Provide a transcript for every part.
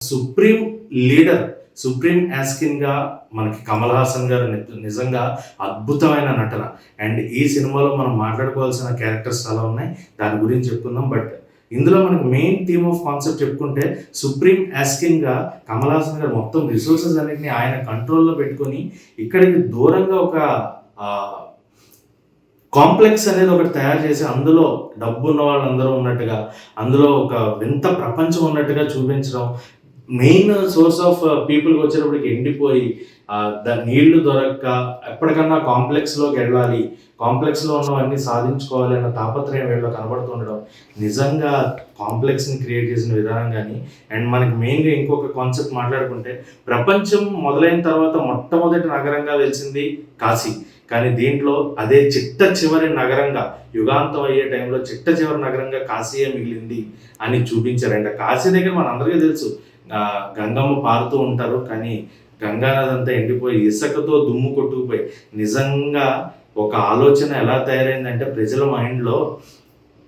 Supreme leader, supreme యాస్కిన్‌గా మనకి 'కమల్ హాసన్' గారు నిజంగా అద్భుతమైన నటన. అండ్ ఈ సినిమాలో మనం మాట్లాడుకోవాల్సిన క్యారెక్టర్స్ చాలా ఉన్నాయి. దాని గురించి చెప్పుకుందాం. బట్ ఇందులో మనకి మెయిన్ థీమ్ ఆఫ్ కాన్సెప్ట్ చెప్పుకుంటే సుప్రీం యాస్కిన్‌గా 'కమల్ హాసన్' గారు మొత్తం రిసోర్సెస్ అన్నిటిని ఆయన కంట్రోల్‌లో పెట్టుకొని ఇక్కడికి దూరంగా ఒక కాంప్లెక్స్ అనేది ఒకటి తయారు చేసి అందులో డబ్బున్న వాళ్ళందరూ ఉన్నట్టుగా, అందులో ఒక వింత ప్రపంచం ఉన్నట్టుగా చూపించడం. మెయిన్ సోర్స్ ఆఫ్ పీపుల్‌కి వచ్చేటప్పటికి ఎండిపోయి నీళ్లు దొరక్క ఎప్పటికన్నా కాంప్లెక్స్‌లోకెళ్ళాలి. కాంప్లెక్స్‌లో ఉన్నవన్నీ సాధించుకోవాలి అన్న తాపత్రయం వీళ్ళలో కనబడుతుండడం. నిజంగా కాంప్లెక్స్‌ని క్రియేట్ చేసిన విధానం గాని, అండ్ మనకి మెయిన్‌గా ఇంకొక కాన్సెప్ట్ మాట్లాడుకుంటే ప్రపంచం మొదలైన తర్వాత మొట్టమొదటి నగరంగా వెలిసింది కాశీ. కానీ దీంట్లో అదే చిట్ట చివరి నగరంగా, యుగాంతం అయ్యే టైంలో చిట్ట చివరి నగరంగా కాశీయే మిగిలింది అని చూపించారు. అండ్ కాశీ దగ్గర మనందరికీ తెలుసు గంగమ్మ పారుతూ ఉంటారు. కానీ గంగానది అంతా ఎండిపోయి ఇసుకతో దుమ్ము కొట్టుకుపోయి నిజంగా ఒక ఆలోచన ఎలా తయారైందంటే ప్రజల మైండ్‌లో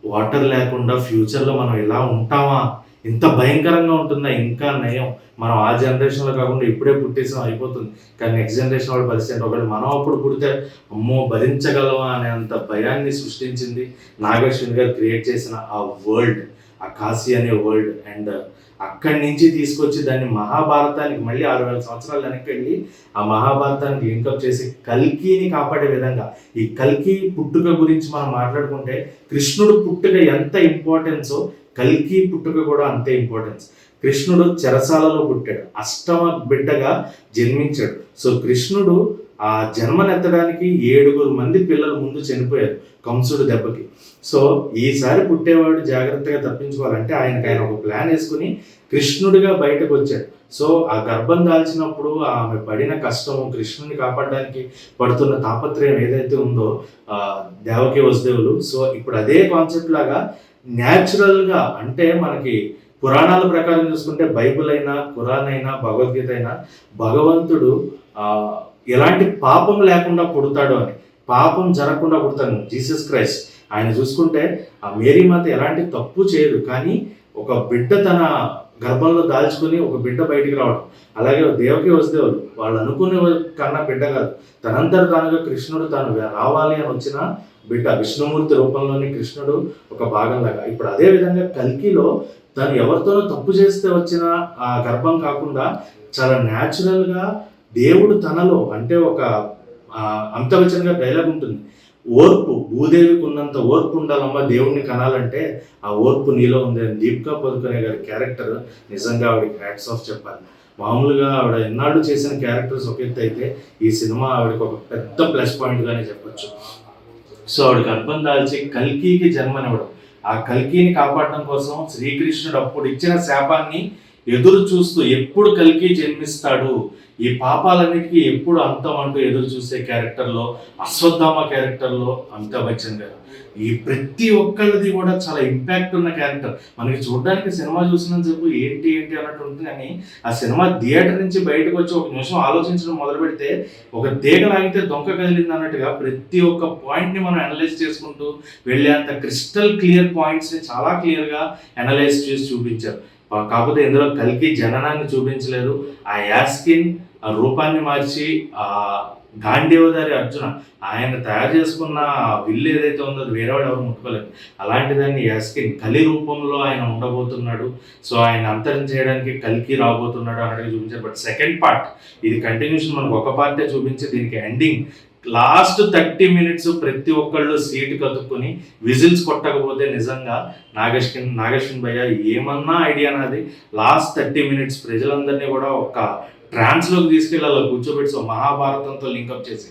వాటర్ లేకుండా ఫ్యూచర్‌లో మనం ఇలా ఉంటామా? ఇంత భయంకరంగా ఉంటుందా? ఇంకా నయం మనం ఆ జనరేషన్‌లో కాకుండా ఇప్పుడే పుట్టేసాం అయిపోతుంది. కానీ నెక్స్ట్ జనరేషన్ వాళ్ళ పరిస్థితి ఏంటి? ఒకవేళ మనం అప్పుడు పుడితే అమ్మో! భరించగలమా అనేంత భయాన్ని సృష్టించింది నాగశ్విన్ గారు క్రియేట్ చేసిన ఆ వరల్డ్, ఆ కాశీ అనే వరల్డ్. అండ్ అక్కడి నుంచి తీసుకొచ్చి దాన్ని మహాభారతానికి మళ్ళీ 6000 సంవత్సరాలు వెనక్కి వెళ్ళి ఆ మహాభారతానికి లింకప్ చేసి కల్కిని కాపాడే విధంగా, ఈ కల్కి పుట్టుక గురించి మనం మాట్లాడుకుంటే కృష్ణుడు పుట్టుక ఎంత ఇంపార్టెన్సో కల్కి పుట్టుక కూడా అంతే ఇంపార్టెన్స్. కృష్ణుడు చెరసాలలో పుట్టాడు, అష్టమ బిడ్డగా జన్మించాడు. సో కృష్ణుడు ఆ జన్మనెత్తడానికి 7 మంది పిల్లలు ముందు చనిపోయారు కంసుడు దెబ్బకి. సో ఈసారి పుట్టేవాడు జాగ్రత్తగా తప్పించుకోవాలంటే ఆయన ఒక ప్లాన్ వేసుకుని కృష్ణుడిగా బయటకు వచ్చాడు. సో ఆ గర్భం దాల్చినప్పుడు ఆమె పడిన కష్టము, కృష్ణుని కాపాడడానికి పడుతున్న తాపత్రయం ఏదైతే ఉందో దేవకి వసుదేవులు. సో ఇప్పుడు అదే కాన్సెప్ట్ లాగా న్యాచురల్గా, అంటే మనకి పురాణాల ప్రకారం చూసుకుంటే బైబిల్ అయినా, ఖురాన్ అయినా, భగవద్గీత అయినా భగవంతుడు ఎలాంటి పాపం లేకుండా పుడతాడు అని, పాపం జరగకుండా పుడతాడు జీసస్ క్రైస్ట్. ఆయన చూసుకుంటే ఆ మేరీ మాత ఎలాంటి తప్పు చేయదు, కానీ ఒక బిడ్డ తన గర్భంలో దాల్చుకుని ఒక బిడ్డ బయటికి రావడం. అలాగే దేవకి వసుదేవులు వాళ్ళు అనుకునే కన్నా బిడ్డ కాదు, తనంతట తానుగా కృష్ణుడు తాను రావాలి అని వచ్చిన బిడ్డ, విష్ణుమూర్తి రూపంలోని కృష్ణుడు ఒక భాగంలాగా. ఇప్పుడు అదే విధంగా కల్కిలో తను ఎవరితోనో తప్పు చేస్తే వచ్చిన ఆ గర్భం కాకుండా చాలా న్యాచురల్గా దేవుడు తనలో, అంటే ఒక అమితాబ్ బచ్చన్ గారి డైలాగ్ ఉంటుంది, ఓర్పు, భూదేవికి ఉన్నంత ఓర్పు ఉండాలమ్మా దేవుడిని కనాలంటే ఆ ఓర్పు నీలో ఉంది అని దీపికా పదుకొనే గారి క్యారెక్టర్ నిజంగా ఆవిడకి హ్యాట్స్ ఆఫ్ చెప్పాలి. మామూలుగా ఆవిడ ఎన్నాళ్ళు చేసిన క్యారెక్టర్స్ ఒక ఎత్తు అయితే ఈ సినిమా ఆవిడకి ఒక పెద్ద ప్లస్ పాయింట్గానే చెప్పొచ్చు. సో ఆవిడ గర్భం దాల్చి కల్కికి జన్మనివ్వడం, ఆ కల్కిని కాపాడడం కోసం శ్రీకృష్ణుడు అప్పుడు ఇచ్చిన శాపాన్ని ఎదురు చూస్తూ ఎప్పుడు కల్కి జన్మిస్తాడు, ఈ పాపాలన్నిటికీ ఎప్పుడు అంతం అంటూ ఎదురు చూసే క్యారెక్టర్లో, అశ్వత్థామ క్యారెక్టర్లో అమితాబ్ బచ్చన్ గారు. ఈ ప్రతి ఒక్కళ్ళది కూడా చాలా ఇంపాక్ట్ ఉన్న క్యారెక్టర్. మనకి చూడడానికి సినిమా చూసినంతసేపు ఏంటి అన్నట్టు ఉంటుంది, కానీ ఆ సినిమా థియేటర్ నుంచి బయటకు వచ్చి ఒక నిమిషం ఆలోచించడం మొదలు పెడితే ఒక తీగ లాగితే దొంగ కదిలింది అన్నట్టుగా ప్రతి ఒక్క పాయింట్ని మనం అనలైజ్ చేసుకుంటూ వెళ్ళేంత క్రిస్టల్ క్లియర్ పాయింట్స్ని చాలా క్లియర్గా అనలైజ్ చేసి చూపించారు. కాకపోతే ఇందులో కల్కి జననాన్ని చూపించలేదు. ఆ యాస్కిన్ రూపాన్ని మార్చి గాంధీవదారి అర్జున ఆయన తయారు చేసుకున్న విల్లు ఏదైతే ఉందో అది వేరేవాడు ఎవరు ముట్టుకోలేదు. అలాంటి దాన్ని యాస్కిన్ కలి రూపంలో ఆయన ఉండబోతున్నాడు. సో ఆయన అంతరం చేయడానికి కల్కి రాబోతున్నాడు అన్నట్టుగా చూపించారు. బట్ సెకండ్ పార్ట్ ఇది కంటిన్యూషన్, మనకు ఒక పార్టే చూపించి దీనికి ఎండింగ్ లాస్ట్ 30 minutes ప్రతి ఒక్కళ్ళు సీటు కతుక్కుని విజిల్స్ కొట్టకపోతే నిజంగా నాగశ్విన్ భయ్య ఏమన్నా ఐడియా నాది. లాస్ట్ 30 minutes ప్రజలందరినీ కూడా ఒక ట్రాన్స్లోకి తీసుకెళ్ళి అలా కూర్చోబెట్టి మహాభారతంతో లింకప్ చేసి